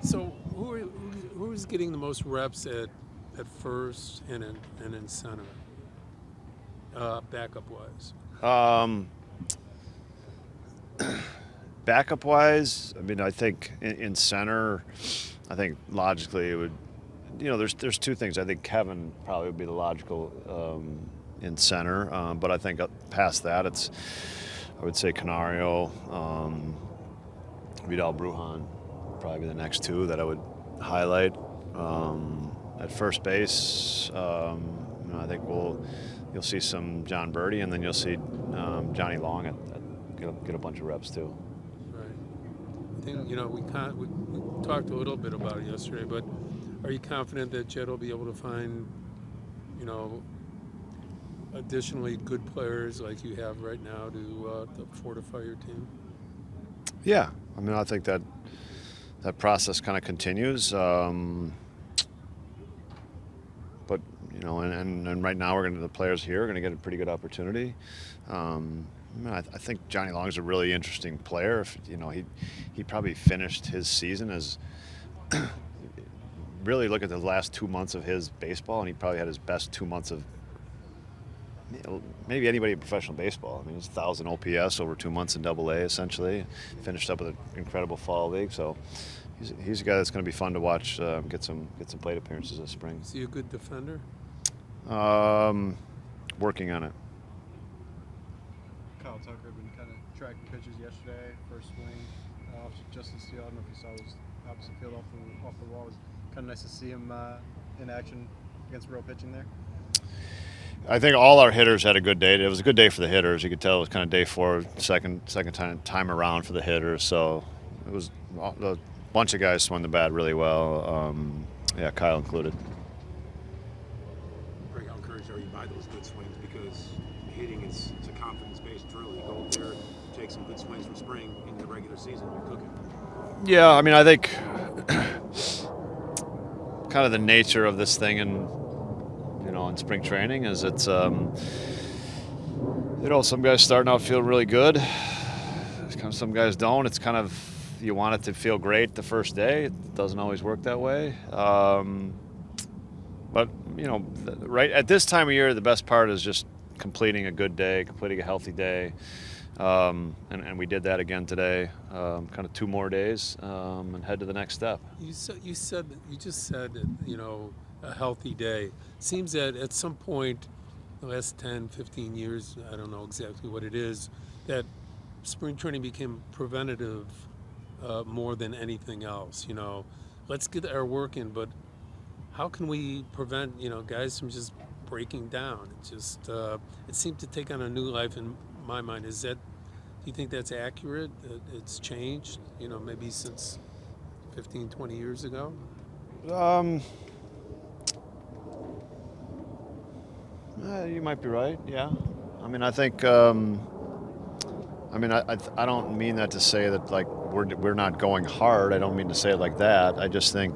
So who's getting the most reps at first and in center, backup wise? Um, Backup wise, I mean, I think in center, I think logically it would, there's two things. I think Kevin probably would be the logical in center, but I think past that, I would say Canario, Vidal Brujan, probably the next two that I would highlight. At first base, I think you'll see some John Birdie, and then you'll see Johnny Long get a bunch of reps too. Right. I think we talked a little bit about it yesterday, but are you confident that Jed will be able to find, you know, additionally good players like you have right now to fortify your team? Yeah, I mean, I think that process kind of continues. But and right now the players here are going to get a pretty good opportunity. I think Johnny Long's a really interesting player. If he probably finished his season as really look at the last 2 months of his baseball, and he probably had his best 2 months of maybe anybody in professional baseball. I mean, it's 1,000 OPS over 2 months in Double A essentially. Finished up with an incredible fall league, so he's a guy that's going to be fun to watch. Get some plate appearances this spring. Is he a good defender? Working on it. Kyle Tucker been kind of tracking pitches yesterday, first swing, off Justin Steele. I don't know if you saw it was opposite field off the wall. It was kind of nice to see him in action against real pitching there. I think all our hitters had a good day. It was a good day for the hitters. You could tell it was kind of day 4, second time around for the hitters. So it was a bunch of guys swung the bat really well. Kyle included. Greg, how encouraged are you by those good swings? Because hitting is a confidence-based drill. You go up there, take some good swings from spring in the regular season, you're cooking. Yeah, I mean, I think kind of the nature of this thing in spring training is it's some guys starting out feel really good. Some guys don't. It's kind of you want it to feel great the first day. It doesn't always work that way. But right at this time of year, the best part is just completing a good day, completing a healthy day. And we did that again today. Kind of 2 more days and head to the next step. You just said a healthy day. Seems that at some point, the last 10, 15 years, I don't know exactly what it is, that spring training became preventative more than anything else. Let's get our work in, but how can we prevent guys from just breaking down? It seemed to take on a new life in my mind. Do you think that's accurate? It's changed, maybe since 15, 20 years ago? You might be right. Yeah. I mean, I think. I don't mean that to say that like we're not going hard. I don't mean to say it like that. I just think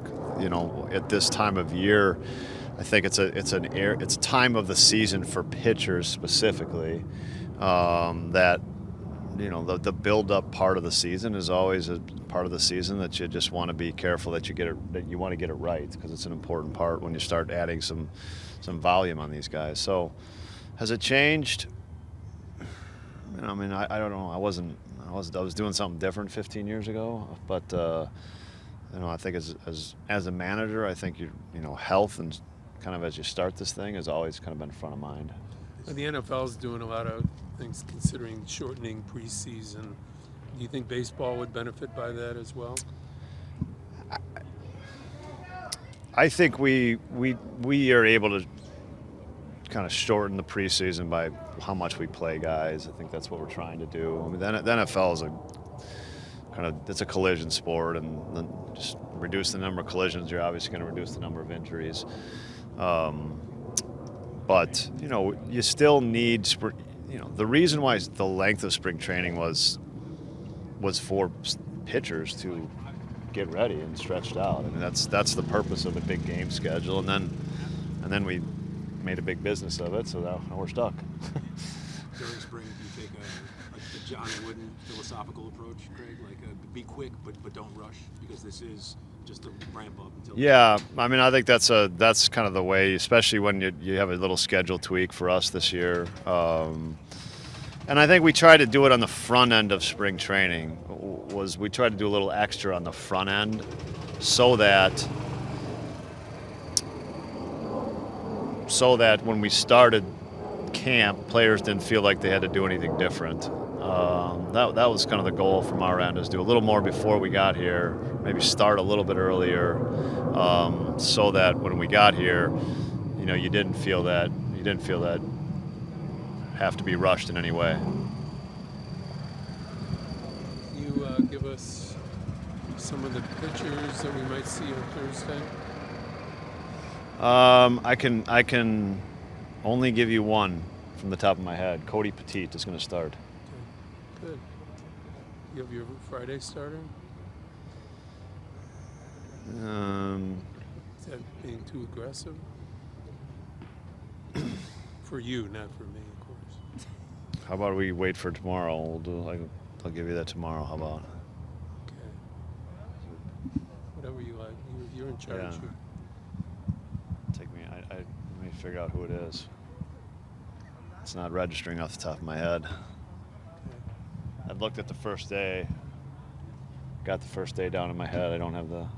at this time of year, I think it's a time of the season for pitchers specifically that the build-up part of the season is always a part of the season that you just want to be careful that you want to get it right, because it's an important part when you start adding some volume on these guys. So has it changed? I mean, I don't know. I was doing something different 15 years ago, but I think as a manager, I think health and kind of as you start this thing has always kind of been front of mind. The NFL is doing a lot of things considering shortening preseason. Do you think baseball would benefit by that as well? I think we are able to kind of shorten the preseason by how much we play guys. I think that's what we're trying to do. I mean, the NFL is it's a collision sport, and then just reduce the number of collisions, you're obviously going to reduce the number of injuries. But you still need the reason why the length of spring training was for pitchers to get ready and stretched out. I mean, that's the purpose of the big game schedule, and then we made a big business of it, so now we're stuck. During spring, do you take a John Wooden philosophical approach, Craig? Like be quick, but don't rush, because this is just to ramp up until. Yeah, I mean, I think that's kind of the way, especially when you have a little schedule tweak for us this year. And I think we tried to do it on the front end of spring training. We tried to do a little extra on the front end, so that when we started camp, players didn't feel like they had to do anything different. That was kind of the goal from our end, is do a little more before we got here, maybe start a little bit earlier, so that when we got here, you didn't feel that have to be rushed in any way. You give us some of the pictures that we might see on Thursday. I can only give you one from the top of my head. Cody Poteet is going to start. Okay, good. You have your Friday starter? Is that being too aggressive? For you, not for me, of course. How about we wait for tomorrow? I'll give you that tomorrow. How about? Okay. Whatever you like. You're in charge. Yeah. Take me. Let me figure out who it is. It's not registering off the top of my head. Okay. I looked at the first day. Got the first day down in my head. I don't have the.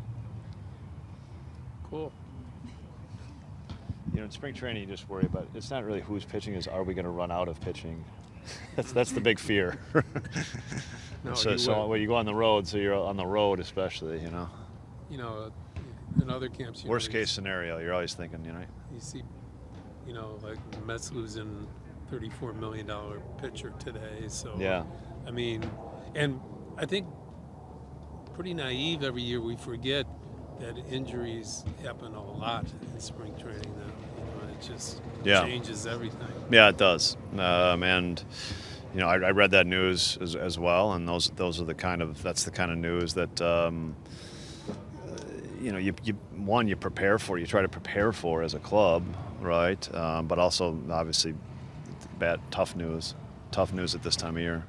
Cool. In spring training, you just worry about it. It's not really who's pitching; is are we going to run out of pitching? That's the big fear. No, so when you go on the road, so you're on the road, especially, in other camps, Worst case scenario, you're always thinking, you see, like the Mets losing $34 million pitcher today. So Yeah. I mean, and I think pretty naive every year we forget that injuries happen a lot in spring training now. It just changes everything. Yeah, it does. And I read that news as well, and those are that's the kind of news that you prepare for. You try to prepare for as a club, right? But also obviously tough news at this time of year.